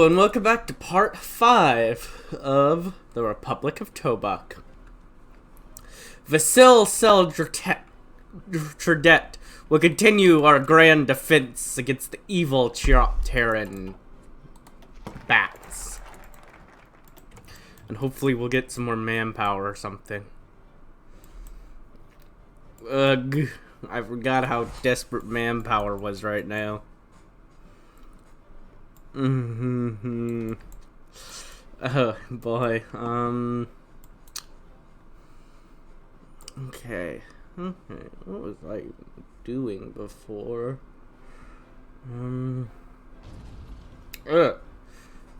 Hello and welcome back to part 5 of the Republic of Tobuck. Vasil Tredet will continue our grand defense against the evil Terran bats. And hopefully we'll get some more manpower or something. Ugh, I forgot how desperate manpower was right now. Oh boy. Okay. What was I doing before?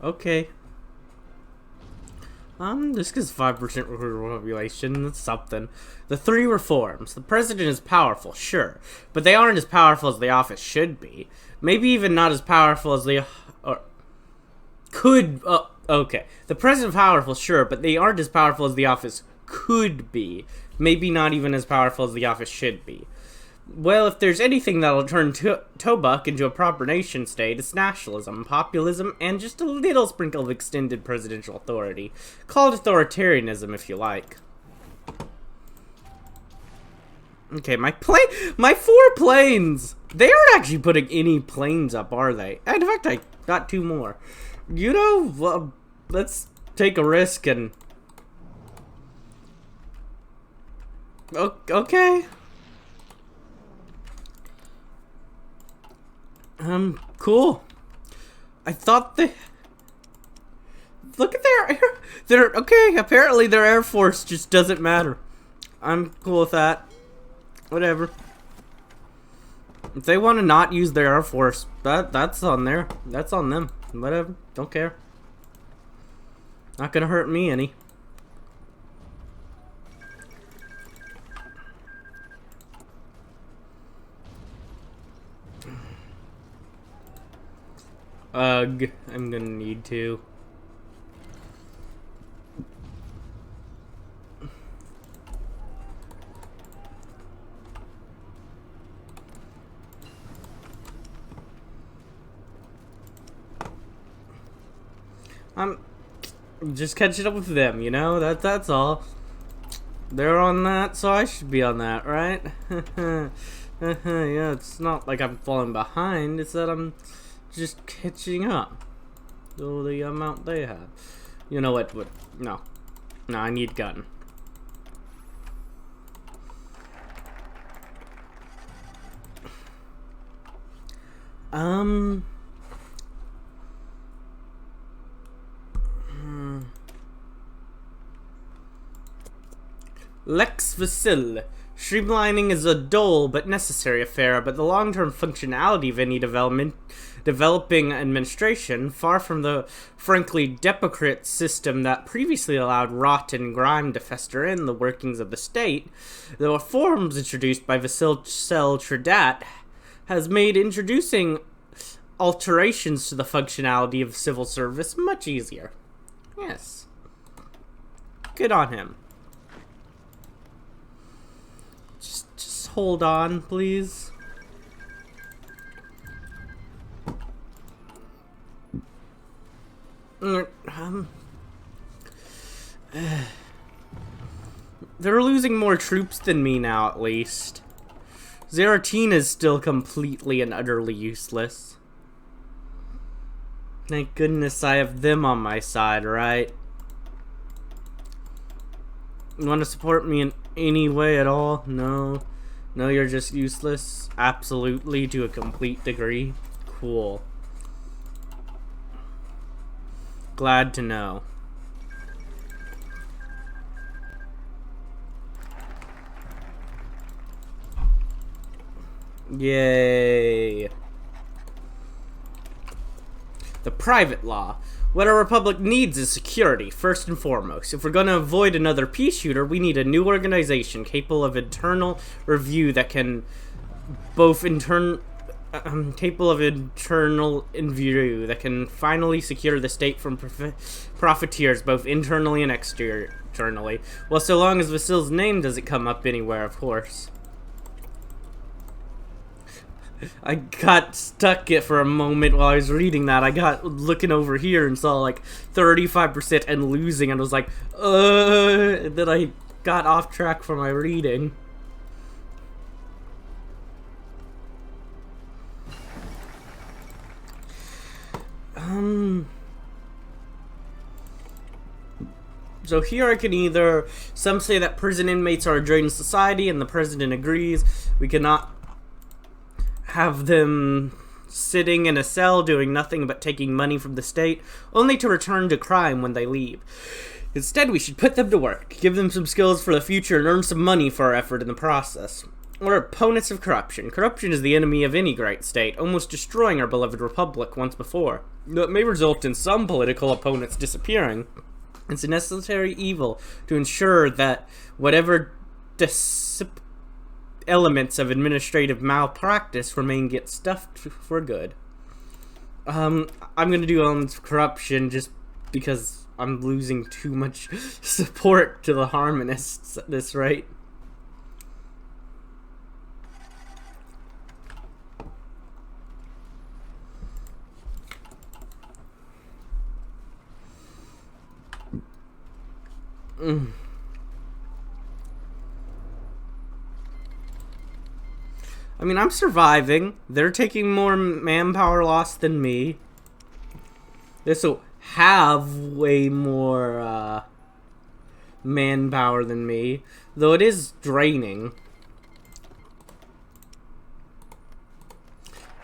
Okay. This gives 5% population. That's something. The 3 reforms. The president is powerful, sure, but they aren't as powerful as the office should be. Maybe even not as powerful as the could. Okay. The president is powerful, sure, but they aren't as powerful as the office could be. Maybe not even as powerful as the office should be. Well, if there's anything that'll turn Tobuck into a proper nation state, it's nationalism, populism, and just a little sprinkle of extended presidential authority. Call it authoritarianism if you like. Okay, my 4 planes! They aren't actually putting any planes up, are they? In fact, I got 2 more. You know, well, let's take a risk and... Okay. Cool. I thought they... Look at their okay, apparently their Air Force just doesn't matter. I'm cool with that. Whatever. If they want to not use their Air Force, that's on there. That's on them. Whatever. Don't care. Not gonna hurt me any. Ugh, I'm gonna need to. I'm just catching up with them, you know? That's all. They're on that, so I should be on that, right? Yeah, it's not like I'm falling behind, it's that I'm just catching up to the amount they have. You know what? No, I need gun. Lex Vasil. Streamlining is a dull but necessary affair, but the long-term functionality of any developing administration, far from the frankly depocrite system that previously allowed rot and grime to fester in the workings of the state, the reforms introduced by Vasil Tredat has made introducing alterations to the functionality of civil service much easier. Yes. Good on him. Just hold on, please. They're losing more troops than me now, at least. Zebrica is still completely and utterly useless. Thank goodness I have them on my side, right? You want to support me in any way at all? No. No, you're just useless? Absolutely, to a complete degree? Cool. Glad to know. Yay. The private law. What our republic needs is security, first and foremost. If we're going to avoid another pea shooter, we need a new organization capable of internal review that can finally secure the state from profiteers, both internally and externally. Well, so long as Vasil's name doesn't come up anywhere, of course. I got stuck it for a moment while I was reading that. I got looking over here and saw like 35% and losing, and I was like, then I got off track for my reading. So here I can either, some say that prison inmates are a drain on society, and the president agrees. We cannot have them sitting in a cell doing nothing but taking money from the state, only to return to crime when they leave. Instead, we should put them to work, give them some skills for the future, and earn some money for our effort in the process. We're opponents of corruption. Corruption is the enemy of any great state, almost destroying our beloved republic once before. Though it may result in some political opponents disappearing, it's a necessary evil to ensure that whatever elements of administrative malpractice remain get stuffed for good. I'm gonna do elements of corruption just because I'm losing too much support to the harmonists at this rate. I mean, I'm surviving. They're taking more manpower loss than me. This will have way more manpower than me, though it is draining.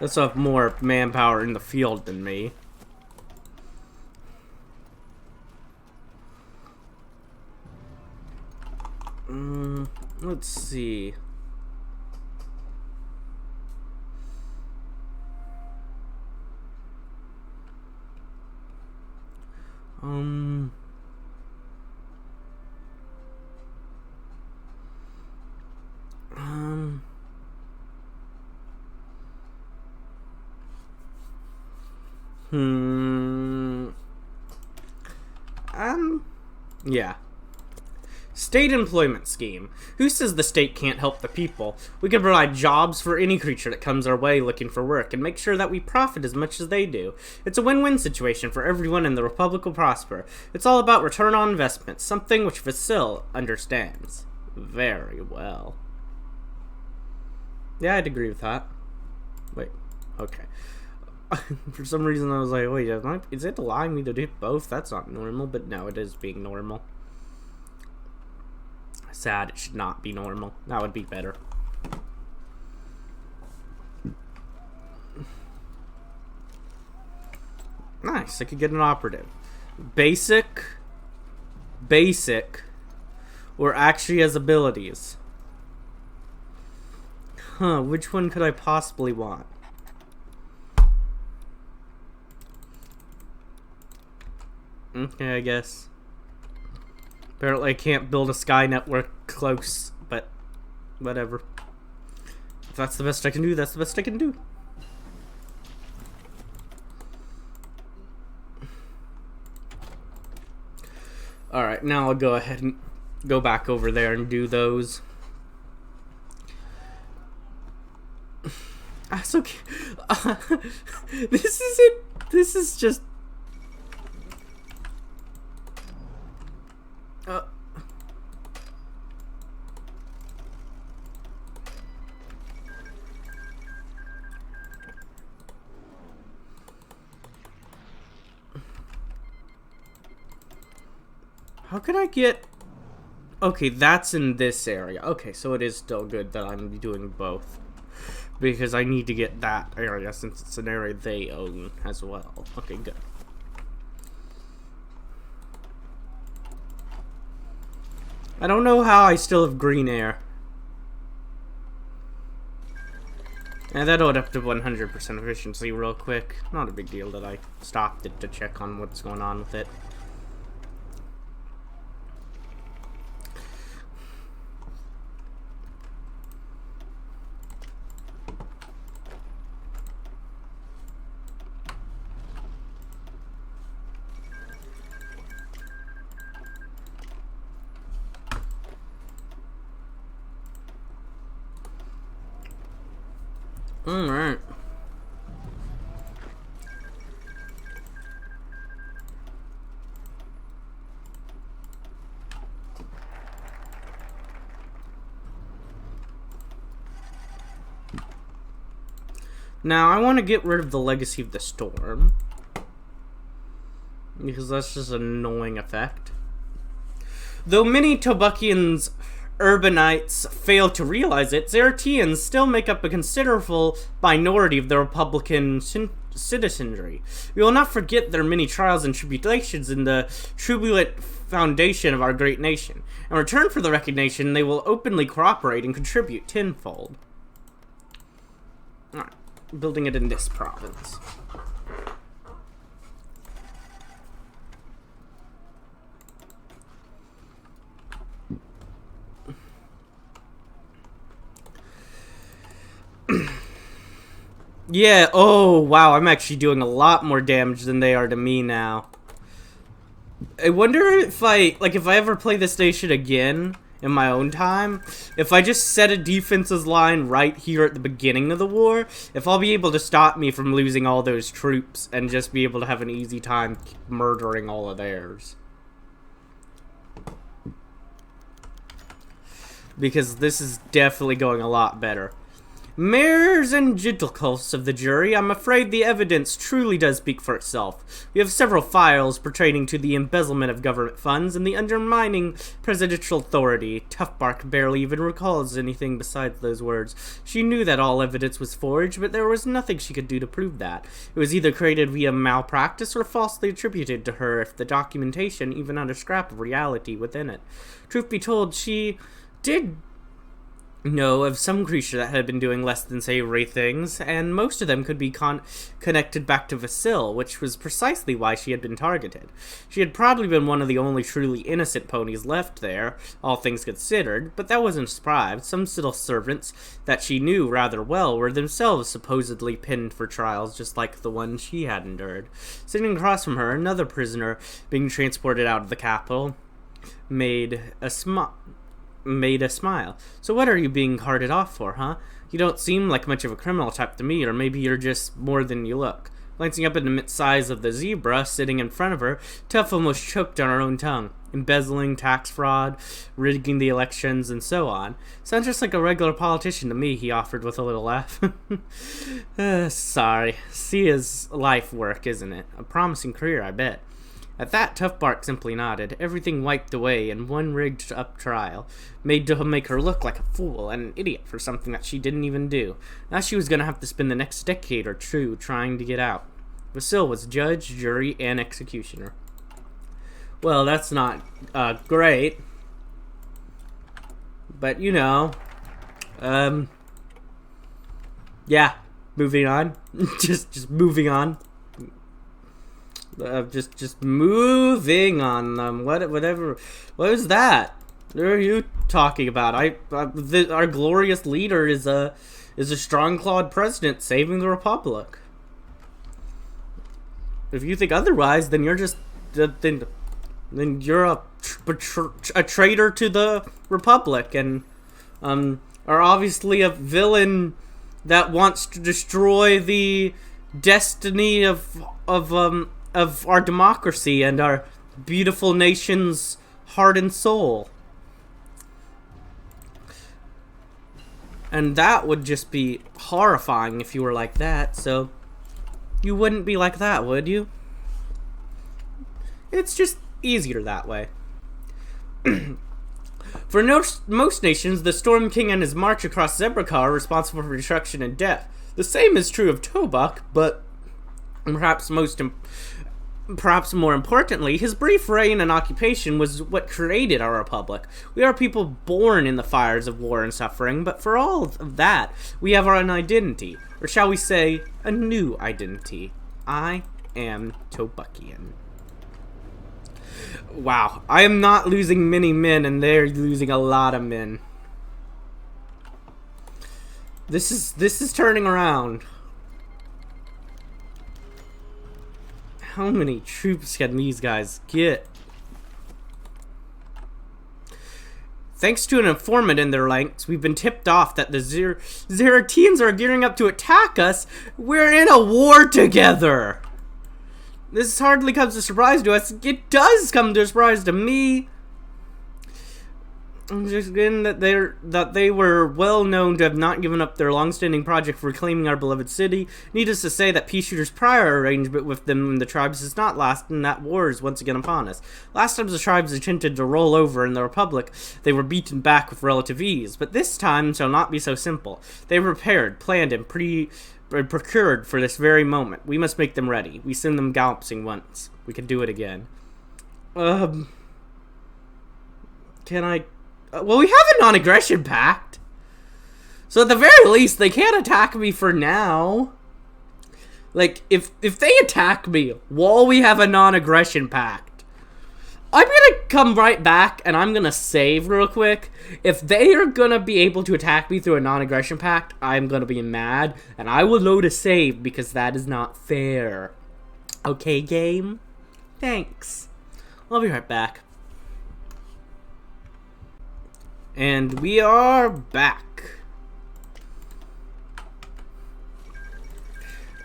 This will have more manpower in the field than me. Let's see. Yeah. State employment scheme. Who says the state can't help the people? We can provide jobs for any creature that comes our way looking for work and make sure that we profit as much as they do. It's a win-win situation for everyone and the Republic will prosper. It's all about return on investment, something which Vasil understands very well. Yeah, I'd agree with that. Wait, okay. For some reason I was like, wait, is it allowing me to do both? That's not normal, but no, it is being normal. Sad, it should not be normal. That would be better. Nice, I could get an operative. Basic, or actually has abilities. Huh, which one could I possibly want? Okay, I guess. Apparently I can't build a sky network close, but whatever. If that's the best I can do, that's the best I can do. Alright, now I'll go ahead and go back over there and do those. That's okay. This is it. This is just... How can I get... Okay, that's in this area. Okay, so it is still good that I'm doing both. Because I need to get that area since it's an area they own as well. Okay, good. I don't know how I still have green air. And that'll add up to 100% efficiency real quick. Not a big deal that I stopped it to check on what's going on with it. Alright. Now, I want to get rid of the Legacy of the Storm, because that's just an annoying effect. Though many Tobuckians urbanites fail to realize it, Zeratians still make up a considerable minority of the Republican citizenry. We will not forget their many trials and tribulations in the turbulent foundation of our great nation. In return for the recognition, they will openly cooperate and contribute tenfold. Alright. Building it in this province. Yeah, oh wow, I'm actually doing a lot more damage than they are to me now. I wonder if if I ever play this station again in my own time, if I just set a defenses line right here at the beginning of the war, if I'll be able to stop me from losing all those troops and just be able to have an easy time murdering all of theirs. Because this is definitely going a lot better. Mayors and gentlecolts of the jury, I'm afraid the evidence truly does speak for itself. We have several files pertaining to the embezzlement of government funds and the undermining presidential authority. Tough-Bark barely even recalls anything besides those words. She knew that all evidence was forged, but there was nothing she could do to prove that. It was either created via malpractice or falsely attributed to her if the documentation even had a scrap of reality within it. Truth be told, she did know of some creature that had been doing less than savory things, and most of them could be connected back to Vasil, which was precisely why she had been targeted. She had probably been one of the only truly innocent ponies left there, all things considered, but that wasn't a surprise. Some civil servants that she knew rather well were themselves supposedly pinned for trials just like the one she had endured. Sitting across from her, another prisoner being transported out of the capital made a smile. So what are you being carted off for, huh? You don't seem like much of a criminal type to me, or maybe you're just more than you look. Glancing up at the mid-size of the zebra sitting in front of her, Tough almost choked on her own tongue. Embezzling, tax fraud, rigging the elections, and so on. Sounds just like a regular politician to me, he offered with a little laugh. Sorry. See his life work, isn't it? A promising career, I bet. At that, Tough-Bark simply nodded, everything wiped away in one rigged-up trial, made to make her look like a fool and an idiot for something that she didn't even do. Now she was going to have to spend the next decade or two trying to get out. Vasil was judge, jury, and executioner. Well, that's not great. But, you know, yeah, moving on. just moving on. Just moving on. Whatever. What is that? What are you talking about? Our glorious leader is a strong-clawed president saving the republic. If you think otherwise, then you're just then you're a traitor to the republic and are obviously a villain that wants to destroy the destiny of our democracy and our beautiful nation's heart and soul. And that would just be horrifying if you were like that, so you wouldn't be like that, would you? It's just easier that way. For most nations, the Storm King and his march across Zebrica are responsible for destruction and death. The same is true of Tobuck, but perhaps more importantly, his brief reign and occupation was what created our republic. We are people born in the fires of war and suffering, but for all of that, we have our own identity. Or shall we say, a new identity. I am Tobuckian. Wow, I am not losing many men, and they're losing a lot of men. This is turning around. How many troops can these guys get? Thanks to an informant in their ranks, we've been tipped off that the Zerateans are gearing up to attack us. We're in a war together. This hardly comes as a surprise to us. It does come to a surprise to me. I'm just getting that they were well known to have not given up their long-standing project for reclaiming our beloved city. Needless to say that Peashooter's prior arrangement with them and the tribes does not last, and that war is once again upon us. Last time the tribes attempted to roll over in the Republic, they were beaten back with relative ease, but this time shall not be so simple. They were prepared, planned, and procured for this very moment. We must make them ready. We send them galloping once. We can do it again. Can I... well, we have a non-aggression pact. So at the very least, they can't attack me for now. Like, if they attack me while we have a non-aggression pact, I'm gonna come right back and I'm gonna save real quick. If they are gonna be able to attack me through a non-aggression pact, I'm gonna be mad. And I will load a save because that is not fair. Okay, game? Thanks. I'll be right back. And we are back.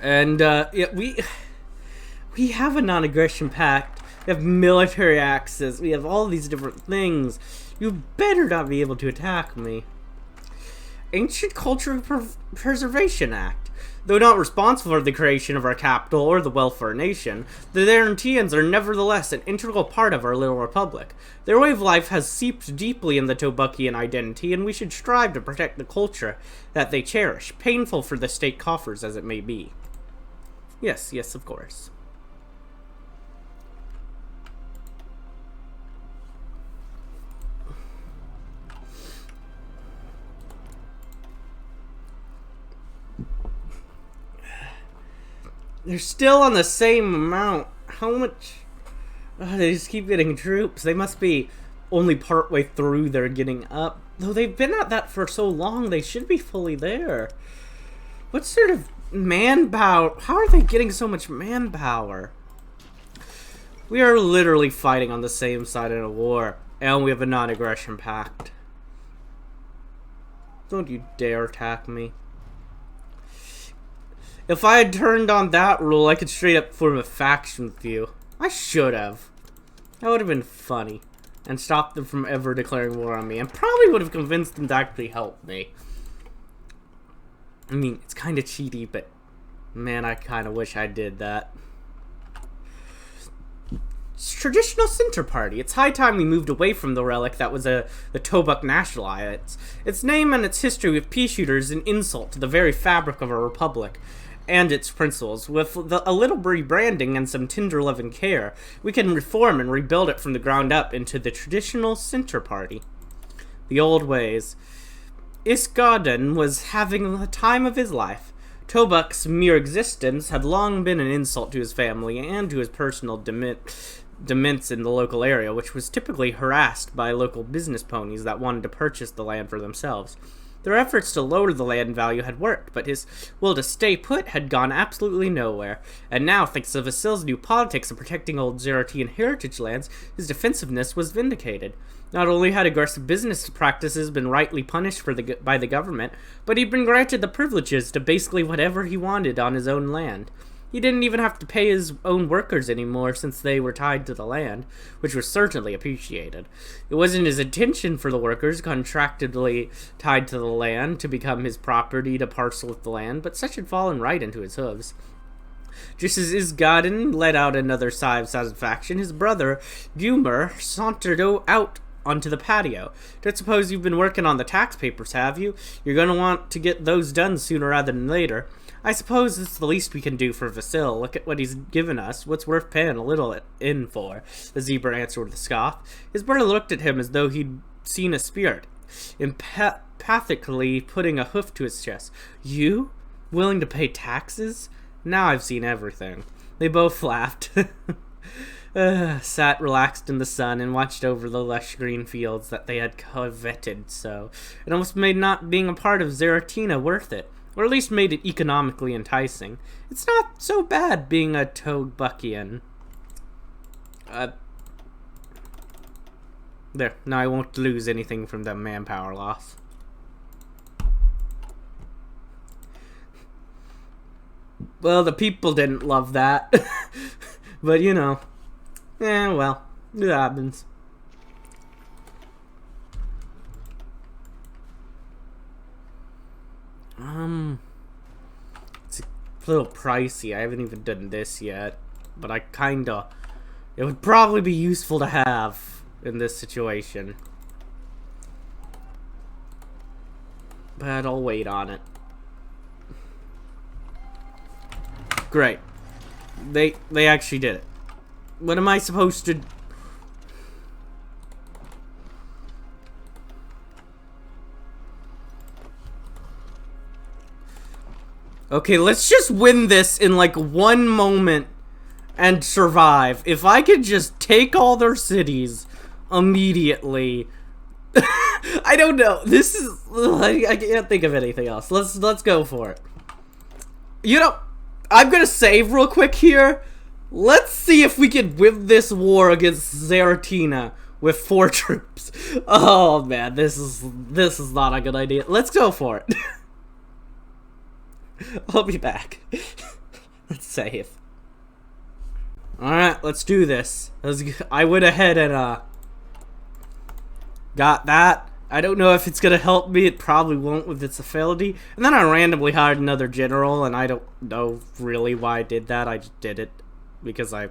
And yeah, we have a non-aggression pact. We have military access. We have all these different things. You better not be able to attack me. Ancient Cultural Preservation Act. Though not responsible for the creation of our capital or the wealth of our nation, the Zerateans are nevertheless an integral part of our little republic. Their way of life has seeped deeply in the Tobuckian identity, and we should strive to protect the culture that they cherish, painful for the state coffers as it may be. Yes, yes, of course. They're still on the same amount. How much? They just keep getting troops. They must be only partway through their getting up. Though they've been at that for so long, they should be fully there. What sort of manpower? How are they getting so much manpower? We are literally fighting on the same side in a war. And we have a non-aggression pact. Don't you dare attack me. If I had turned on that rule, I could straight up form a faction with you. I should have. That would have been funny. And stopped them from ever declaring war on me. And probably would have convinced them to actually help me. I mean, it's kind of cheaty, but... man, I kind of wish I did that. It's traditional center party. It's high time we moved away from the relic that was the Tobuck National Alliance. Its name and its history with pea-shooters is an insult to the very fabric of our republic and its principles. With a little rebranding and some tender-loving care, we can reform and rebuild it from the ground up into the traditional center party. The old ways. Isgarden was having the time of his life. Tobuck's mere existence had long been an insult to his family and to his personal demesnes in the local area, which was typically harassed by local business ponies that wanted to purchase the land for themselves. Their efforts to lower the land value had worked, but his will to stay put had gone absolutely nowhere. And now, thanks to Vasil's new politics of protecting old Zeratean heritage lands, his defensiveness was vindicated. Not only had aggressive business practices been rightly punished by the government, but he'd been granted the privileges to basically whatever he wanted on his own land. He didn't even have to pay his own workers anymore since they were tied to the land, which was certainly appreciated. It wasn't his intention for the workers contractually tied to the land to become his property to parcel with the land, but such had fallen right into his hooves. Just as Isgarden let out another sigh of satisfaction, his brother, Gumer, sauntered out onto the patio. Don't suppose you've been working on the tax papers, have you? You're going to want to get those done sooner rather than later. I suppose it's the least we can do for Vasil. Look at what he's given us. What's worth paying a little in for? The zebra answered with a scoff. His brother looked at him as though he'd seen a spirit, empathically putting a hoof to his chest. You? Willing to pay taxes? Now I've seen everything. They both laughed. Sat relaxed in the sun and watched over the lush green fields that they had coveted so. It almost made not being a part of Zeratina worth it. Or at least made it economically enticing. It's not so bad being a Tobuckian. There. Now I won't lose anything from that manpower loss. Well, the people didn't love that. But, you know. Eh, well. It happens. It's a little pricey. I haven't even done this yet. But I kinda... It would probably be useful to have in this situation. But I'll wait on it. Great. They actually did it. What am I supposed to... Okay, let's just win this in like one moment and survive. If I could just take all their cities immediately. I don't know. This is... I can't think of anything else. Let's go for it. You know, I'm gonna save real quick here. Let's see if we can win this war against Zebrica with 4 troops. Oh man, this is not a good idea. Let's go for it. I'll be back. Let's save. Alright, let's do this. I went ahead and got that. I don't know if it's gonna help me. It probably won't with its ability. And then I randomly hired another general, and I don't know really why I did that. I just did it because I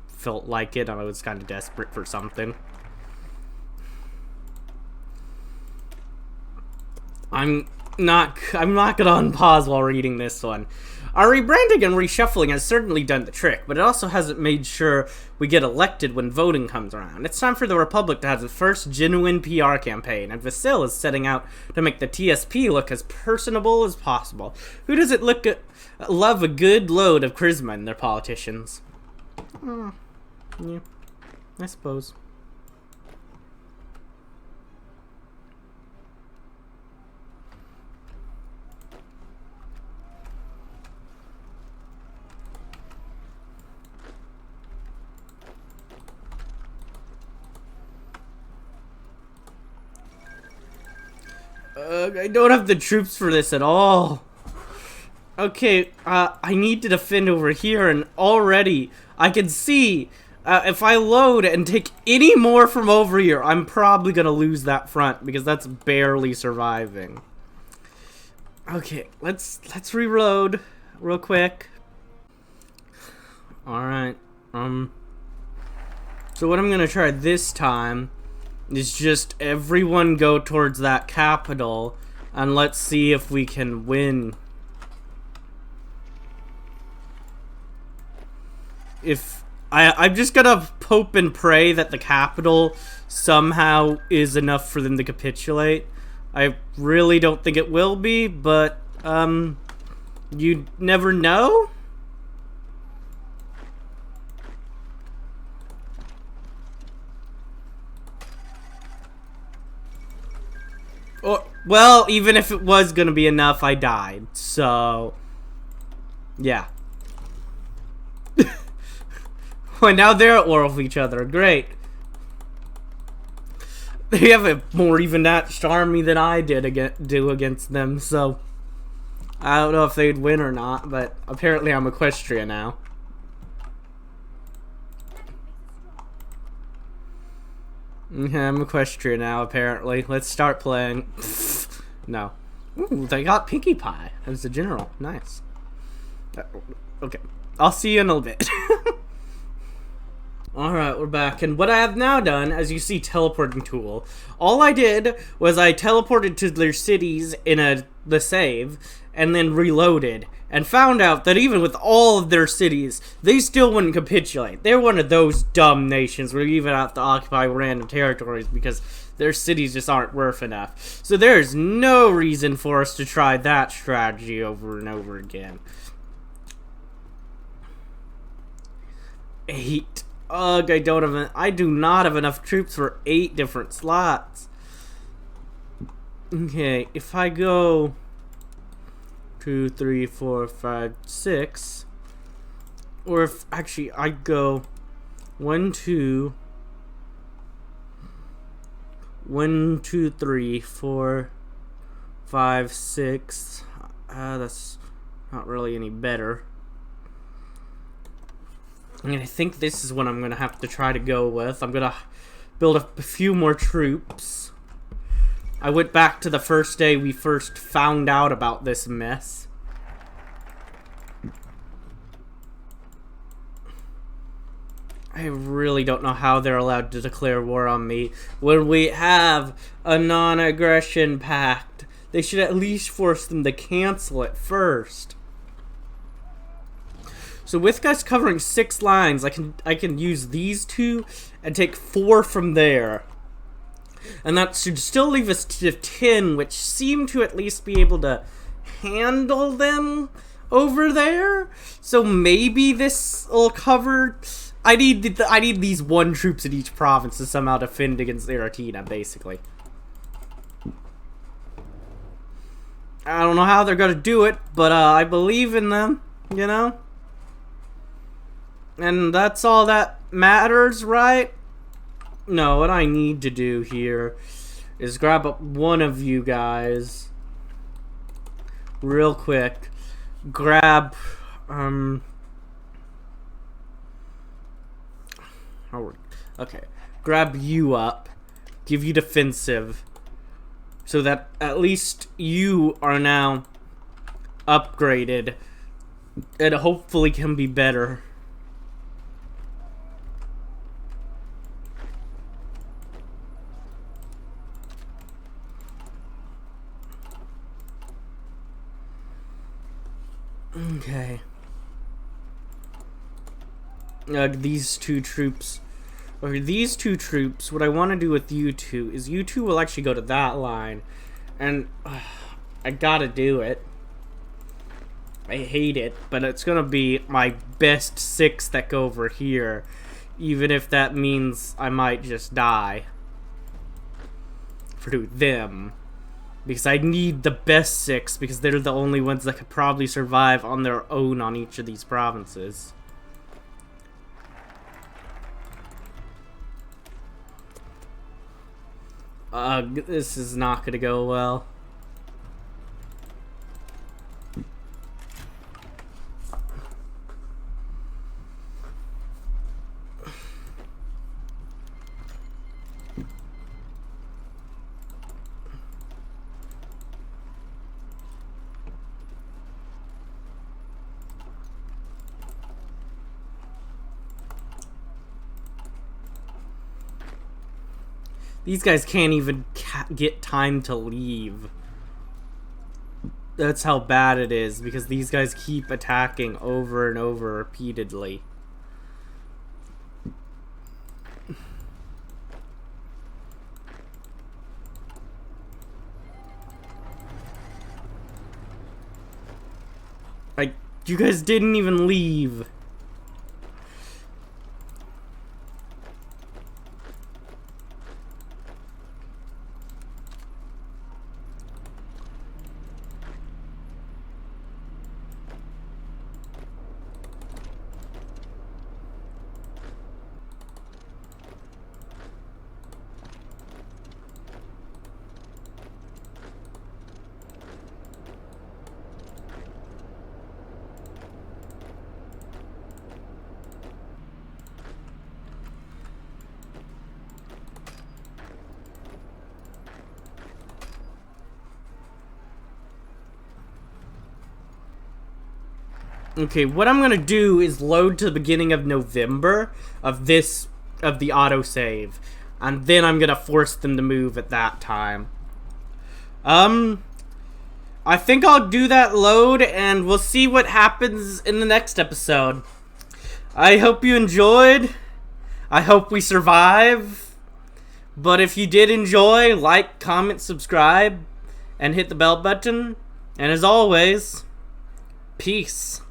felt like it, and I was kind of desperate for something. I'm not gonna unpause while reading this one. Our rebranding and reshuffling has certainly done the trick, but it also hasn't made sure we get elected when voting comes around. It's time for the Republic to have its first genuine PR campaign, and Vasil is setting out to make the TSP look as personable as possible. Who does it love a good load of charisma in their politicians? Yeah, I suppose. I don't have the troops for this at all. Okay, I need to defend over here, and already I can see if I load and take any more from over here, I'm probably gonna lose that front because that's barely surviving. Okay, let's reload real quick. All right. So what I'm gonna try this time is just everyone go towards that capital, and let's see if we can win. If I'm just gonna hope and pray that the capital somehow is enough for them to capitulate. I really don't think it will be, but you never know. Or, well, even if it was gonna be enough, I died. So, yeah. Well, now they're at war with each other. Great. They have a more even-matched army than I do against them, so I don't know if they'd win or not, but apparently I'm Equestria now. Yeah, I'm Equestria now, apparently. Let's start playing. No. Ooh, they got Pinkie Pie as the general. Nice. Okay. I'll see you in a little bit. Alright, we're back. And what I have now done, as you see, teleporting tool. All I did was I teleported to their cities in the save, and then reloaded, and found out that even with all of their cities, they still wouldn't capitulate. They're one of those dumb nations where you even have to occupy random territories because their cities just aren't worth enough. So there's no reason for us to try that strategy over and over again. 8. Ugh, I do not have enough troops for 8 different slots. Okay, if I go 2, 3, 4, 5, 6, or if actually I go 1, 2, 1, 2, 3, 4, 5, 6. That's not really any better. And I think this is what I'm gonna have to try to go with. I'm gonna build a few more troops. I went back to the first day we first found out about this mess. I really don't know how they're allowed to declare war on me when we have a non-aggression pact. They should at least force them to cancel it first. So with guys covering 6 lines, I can use these 2 and take 4 from there. And that should still leave us to 10, which seem to at least be able to handle them over there. So maybe this will cover. I need these 1 troops in each province to somehow defend against Aratina, basically. I don't know how they're gonna do it, but I believe in them, you know? And that's all that matters, right? No, what I need to do here is grab up one of you guys real quick. Grab, okay. Grab you up. Give you defensive. So that at least you are now upgraded. And hopefully can be better. Okay. These two troops, what I want to do with you two is you two will actually go to that line. And I gotta do it. I hate it, but it's gonna be my best 6 that go over here. Even if that means I might just die. For them. Because I need the best 6, because they're the only ones that could probably survive on their own on each of these provinces. This is not gonna go well. These guys can't even get time to leave. That's how bad it is, because these guys keep attacking over and over repeatedly. Like, you guys didn't even leave. Okay, what I'm gonna do is load to the beginning of November of the autosave. And then I'm gonna force them to move at that time. I think I'll do that load and we'll see what happens in the next episode. I hope you enjoyed. I hope we survive. But if you did enjoy, like, comment, subscribe, and hit the bell button. And as always, peace.